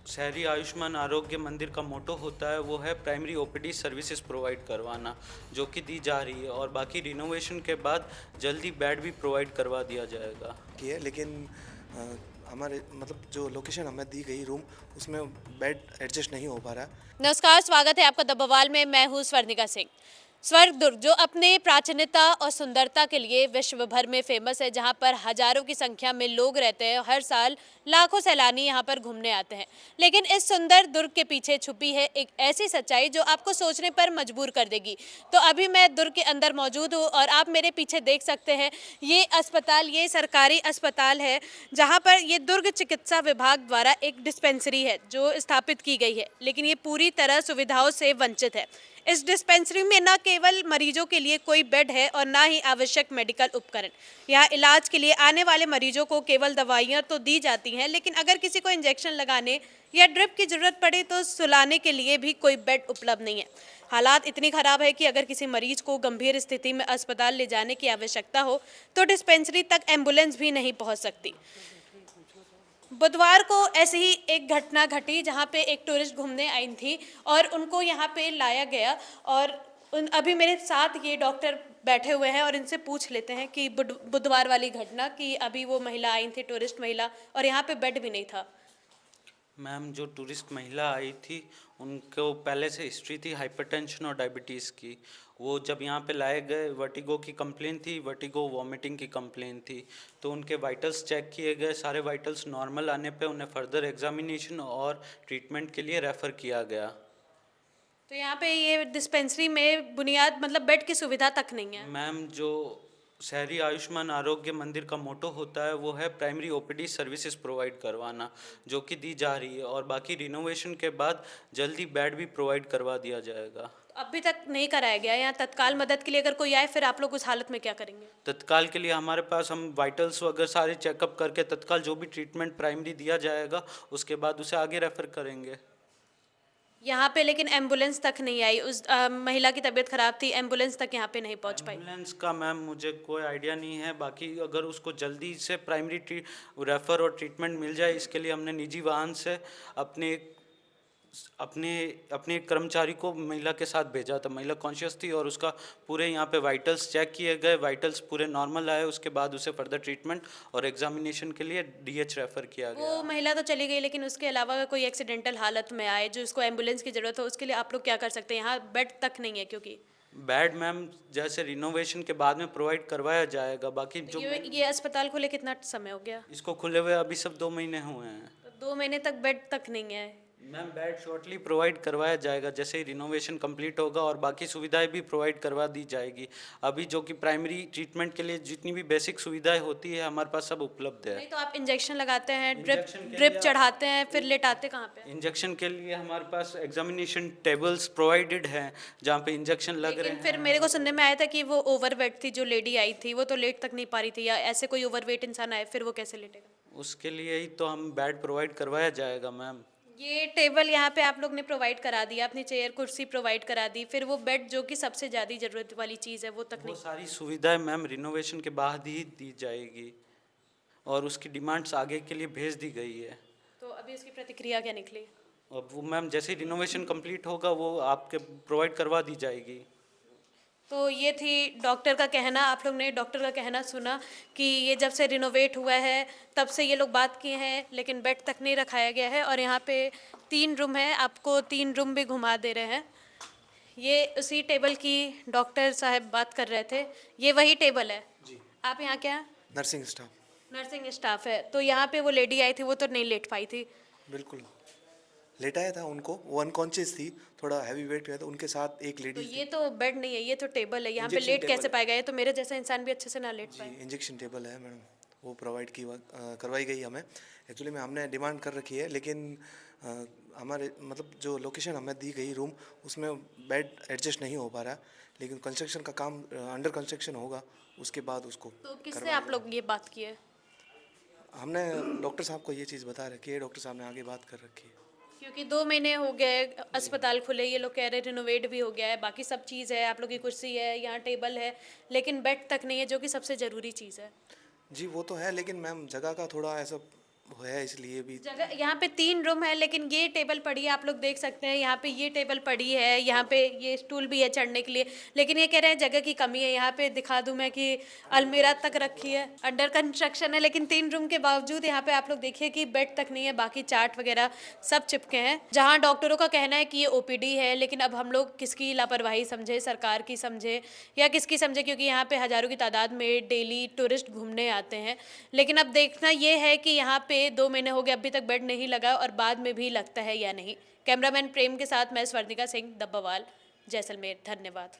शहरी आयुष्मान आरोग्य मंदिर का मोटो होता है वो है प्राइमरी ओपीडी सर्विसेज प्रोवाइड करवाना, जो कि दी जा रही है। और बाकी रिनोवेशन के बाद जल्दी बेड भी प्रोवाइड करवा दिया जाएगा। की है, लेकिन अ, हमारे मतलब जो लोकेशन हमें दी गई रूम, उसमें बेड एडजस्ट नहीं हो पा रहा है। नमस्कार, स्वागत है आपका द बवाल में। मैं हूँ स्वर्णिका सिंह। स्वर्ग दुर्ग जो अपने प्राचीनता और सुंदरता के लिए विश्व भर में फेमस है, जहाँ पर हजारों की संख्या में लोग रहते हैं। हर साल लाखों सैलानी यहाँ पर घूमने आते हैं। लेकिन इस सुंदर दुर्ग के पीछे छुपी है एक ऐसी सच्चाई जो आपको सोचने पर मजबूर कर देगी। तो अभी मैं दुर्ग के अंदर मौजूद हूँ और आप मेरे पीछे देख सकते हैं, ये अस्पताल, ये सरकारी अस्पताल है, जहाँ पर ये दुर्ग चिकित्सा विभाग द्वारा एक डिस्पेंसरी है जो स्थापित की गई है। लेकिन ये पूरी तरह सुविधाओं से वंचित है। इस डिस्पेंसरी में न केवल मरीजों के लिए कोई बेड है और ना ही आवश्यक मेडिकल उपकरण। यहाँ इलाज के लिए आने वाले मरीजों को केवल दवाइयाँ तो दी जाती हैं, लेकिन अगर किसी को इंजेक्शन लगाने या ड्रिप की जरूरत पड़े तो सुलाने के लिए भी कोई बेड उपलब्ध नहीं है। हालात इतनी खराब है कि अगर किसी मरीज को गंभीर स्थिति में अस्पताल ले जाने की आवश्यकता हो तो डिस्पेंसरी तक एम्बुलेंस भी नहीं पहुँच सकती। बुधवार को ऐसे ही एक घटना घटी जहाँ पे एक टूरिस्ट घूमने आई थी और उनको यहाँ पे लाया गया। और अभी मेरे साथ ये डॉक्टर बैठे हुए हैं और इनसे पूछ लेते हैं कि बुधवार वाली घटना कि अभी वो महिला आई थी, टूरिस्ट महिला, और यहाँ पे बेड भी नहीं था। मैम, जो टूरिस्ट महिला आई थी उनको पहले से हिस्ट्री थी हाइपरटेंशन और डायबिटीज़ की। वो जब यहाँ पे लाए गए, वर्टिगो की कंप्लेन थी, वर्टिगो वॉमिटिंग की कंप्लेन थी। तो उनके वाइटल्स चेक किए गए, सारे वाइटल्स नॉर्मल आने पे उन्हें फर्दर एग्जामिनेशन और ट्रीटमेंट के लिए रेफ़र किया गया। तो यहाँ पे ये डिस्पेंसरी में बुनियाद मतलब बेड की सुविधा तक नहीं है। मैम, जो शहरी आयुष्मान आरोग्य मंदिर का मोटो होता है वो है प्राइमरी ओपीडी सर्विसेज प्रोवाइड करवाना, जो कि दी जा रही है। और बाकी रिनोवेशन के बाद जल्दी बेड भी प्रोवाइड करवा दिया जाएगा। अभी तक नहीं कराया गया। यहाँ तत्काल मदद के लिए अगर कोई आए फिर आप लोग उस हालत में क्या करेंगे? तत्काल के लिए हमारे पास, हम वाइटल्स वगैरह सारे चेकअप करके तत्काल जो भी ट्रीटमेंट प्राइमरी दिया जाएगा उसके बाद उसे आगे रेफ़र करेंगे। यहाँ पे लेकिन एम्बुलेंस तक नहीं आई। उस महिला की तबीयत खराब थी, एम्बुलेंस तक यहाँ पे नहीं पहुँच पाई। एम्बुलेंस का मैम मुझे कोई आइडिया नहीं है। बाकी अगर उसको जल्दी से प्राइमरी रेफ़र और ट्रीटमेंट मिल जाए, इसके लिए हमने निजी वाहन से अपने अपने अपने एक कर्मचारी को महिला के साथ भेजा था। महिला कॉन्शियस थी और उसका पूरे यहाँ पे वाइटल्स चेक किए गए, वाइटल्स पूरे नॉर्मल आए। उसके बाद उसे फर्दर ट्रीटमेंट और एग्जामिनेशन के लिए डीएच रेफ़र किया गया। वो महिला तो चली गई, लेकिन उसके अलावा अगर कोई एक्सीडेंटल हालत में आए जो उसको एम्बुलेंस की ज़रूरत हो, उसके लिए आप लोग क्या कर सकते हैं? यहाँ बेड तक नहीं है क्योंकि बेड मैम जैसे रिनोवेशन के बाद में प्रोवाइड करवाया जाएगा। बाकी जो ये अस्पताल खुले कितना समय हो गया? इसको खुले हुए अभी सब 2 महीने हुए हैं। तो 2 महीने तक बेड तक नहीं है। मैम, बेड शॉर्टली प्रोवाइड करवाया जाएगा जैसे ही रिनोवेशन कंप्लीट होगा, और बाकी सुविधाएं भी प्रोवाइड करवा दी जाएगी। अभी जो कि प्राइमरी ट्रीटमेंट के लिए जितनी भी बेसिक सुविधाएं होती है हमारे पास सब उपलब्ध है। नहीं तो आप इंजेक्शन लगाते हैं, इंजेक्शन के ड्रिप लिए चढ़ाते हैं, फिर लेटाते कहाँ पे? इंजेक्शन के लिए हमारे पास एग्जामिनेशन टेबल्स प्रोवाइडेड हैं जहाँ पे इंजेक्शन लग रहे लेकिन हैं। फिर मेरे को सुनने में आया था कि वो ओवरवेट थी, जो लेडी आई थी वो तो लेट तक नहीं पा रही थी, या ऐसे कोई ओवरवेट इंसान आए फिर वो कैसे लेटेगा? उसके लिए ही तो हम बेड प्रोवाइड करवाया जाएगा मैम। ये टेबल यहाँ पे आप लोग ने प्रोवाइड करा दिया, अपनी चेयर कुर्सी प्रोवाइड करा दी, फिर वो बेड जो कि सबसे ज़्यादा ज़रूरत वाली चीज़ है वो तक वो नहीं। सारी सुविधाएं मैम रिनोवेशन के बाद ही दी जाएगी और उसकी डिमांड्स आगे के लिए भेज दी गई है। तो अभी उसकी प्रतिक्रिया क्या निकली? अब वो मैम जैसे ही रिनोवेशन कंप्लीट होगा वो आपके प्रोवाइड करवा दी जाएगी। तो ये थी डॉक्टर का कहना। आप लोग ने डॉक्टर का कहना सुना कि ये जब से रिनोवेट हुआ है तब से ये लोग बात किए हैं, लेकिन बेड तक नहीं रखाया गया है। और यहाँ पे 3 रूम है, आपको 3 रूम भी घुमा दे रहे हैं। ये उसी टेबल की डॉक्टर साहब बात कर रहे थे, ये वही टेबल है जी, आप यहाँ क्या? Nursing staff. नर्सिंग स्टाफ है। तो यहाँ पे वो लेडी आई थी, वो तो नहीं लेट पाई थी। बिल्कुल लेटाया था उनको, वो अनकॉन्शियस थी, थोड़ा हैवी वेट किया था, उनके साथ एक तो लेडी ये थी। तो बेड नहीं है, ये तो टेबल है। यहाँ पे इंजेक्शन लेट कैसे टेबल। पाएगा? ये तो मेरे जैसा इंसान भी अच्छे से ना लेट जी, पाए। इंजेक्शन टेबल है मैडम, वो प्रोवाइड करवाई गई हमें। एक्चुअली में हमने डिमांड कर रखी है, लेकिन अ, हमारे मतलब जो लोकेशन हमें दी गई रूम, उसमें बेड एडजस्ट नहीं हो पा रहा है। लेकिन कंस्ट्रक्शन का काम अंडर कंस्ट्रक्शन होगा, उसके बाद उसको तो किससे करवाया आप लोग ये बात किए? जाएगा। हमने डॉक्टर साहब को ये चीज़ बता रखी है, डॉक्टर साहब ने आगे बात कर रखी है। क्योंकि 2 महीने हो गए अस्पताल खुले, ये लोग कह रहे रिनोवेट भी हो गया है, बाकी सब चीज़ है, आप लोग की कुर्सी है, यहाँ टेबल है, लेकिन बेड तक नहीं है जो कि सबसे ज़रूरी चीज़ है। जी वो तो है, लेकिन मैम जगह का थोड़ा ऐसा है, इसलिए भी जगह यहाँ पे 3 रूम है, लेकिन ये टेबल पड़ी है, आप लोग देख सकते हैं। यहाँ पे ये टेबल पड़ी है, यहाँ पे ये स्टूल भी है चढ़ने के लिए, लेकिन ये कह रहे हैं जगह की कमी है। यहाँ पे दिखा दूं मैं कि अलमीरा तक रखी है, अंडर कंस्ट्रक्शन है, लेकिन 3 रूम के बावजूद यहाँ पे आप लोग देखिए कि बेड तक नहीं है, बाकी चार्ट वगैरह सब चिपके हैं। जहाँ डॉक्टरों का कहना है कि ये ओपीडी है, लेकिन अब हम लोग किसकी लापरवाही समझे, सरकार की समझे या किसकी समझे, क्योंकि यहाँ पे हज़ारों की तादाद में डेली टूरिस्ट घूमने आते हैं। लेकिन अब देखना ये है कि यहाँ पे 2 महीने हो गए, अभी तक बेड नहीं लगा और बाद में भी लगता है या नहीं। कैमरामैन प्रेम के साथ मैं स्वर्णिका सिंह, द बवाल, जैसलमेर। धन्यवाद।